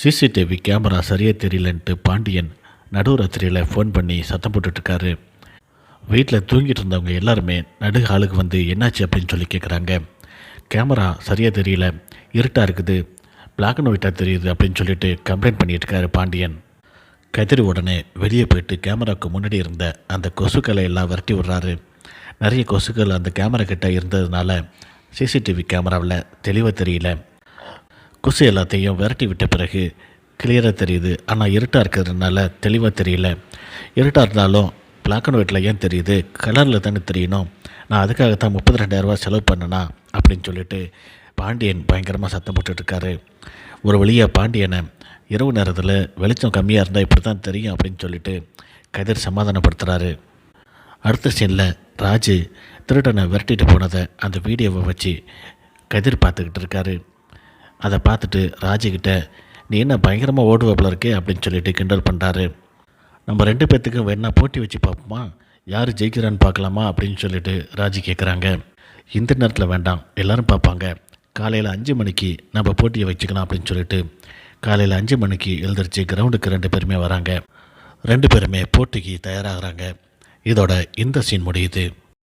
CCTV camera சரியாக தெரியலன்ட்டு Pandian நடுராத்திரியில் phone பண்ணி சத்தம் போட்டுட்ருக்காரு. வீட்டில் தூங்கிட்டு இருந்தவங்க எல்லாருமே நடு ஹாலுக்கு வந்து என்னாச்சு அப்படின்னு சொல்லி கேட்குறாங்க. கேமரா சரியாக தெரியல, இருட்டாக இருக்குது, பிளாக் அண்ட் ஒயிட்டாக தெரியுது அப்படின்னு சொல்லிட்டு கம்ப்ளைண்ட் பண்ணிட்டுருக்காரு பாண்டியன். கதிர் உடனே வெளியே போயிட்டு கேமராவுக்கு முன்னாடி இருந்த அந்த கொசுக்களை எல்லாம் விரட்டி விடுறாரு. நிறைய கொசுக்கள் அந்த கேமரா கிட்ட இருந்ததுனால சிசிடிவி கேமராவில் தெளிவாக தெரியல. கொசு எல்லாத்தையும் விரட்டி விட்ட பிறகு கிளியராக தெரியுது. ஆனால் இருட்டாக இருக்கிறதுனால தெளிவாக தெரியல. இருட்டாக இருந்தாலும் பிளாக் அண்ட் ஒயிட்டில் ஏன் தெரியுது, கலரில் தானே தெரியணும், நான் அதுக்காகத்தான் 32,000 செலவு பண்ணனா அப்படின்னு சொல்லிட்டு பாண்டியன் பயங்கரமாக சத்தம் போட்டுட்ருக்காரு. ஒரு வழியாக பாண்டியனை இரவு நேரத்தில் வெளிச்சம் கம்மியாக இருந்தால் இப்படி தான் தெரியும் அப்படின்னு சொல்லிட்டு கதிர் சமாதானப்படுத்துகிறாரு. அடுத்த சீனில் ராஜு திருடனை விரட்டிட்டு போனதை அந்த வீடியோவை வச்சு கதிர் பார்த்துக்கிட்டு இருக்காரு. அதை பார்த்துட்டு ராஜுக்கிட்ட, நீ என்ன பயங்கரமாக ஓடுவாப்பில் இருக்கே அப்படின்னு சொல்லிட்டு கிண்டல் பண்ணுறாரு. நம்ம 2 பேர்த்துக்கும் வேணா போட்டி வச்சு பார்ப்போமா, யார் ஜெயிக்கிறான்னு பார்க்கலாமா அப்படின்னு சொல்லிட்டு ராஜு கேட்குறாங்க. இந்த நேரத்தில் வேண்டாம், எல்லோரும் பார்ப்பாங்க, காலையில் 5 மணிக்கு நம்ம போட்டியை வச்சுக்கலாம் அப்படின்னு சொல்லிட்டு காலையில் 5 மணிக்கு எழுந்திரிச்சு கிரவுண்டுக்கு 2 பேருமே வராங்க. 2 பேருமே போட்டிக்கு தயாராகிறாங்க. இதோட இந்த சீன் முடியுது.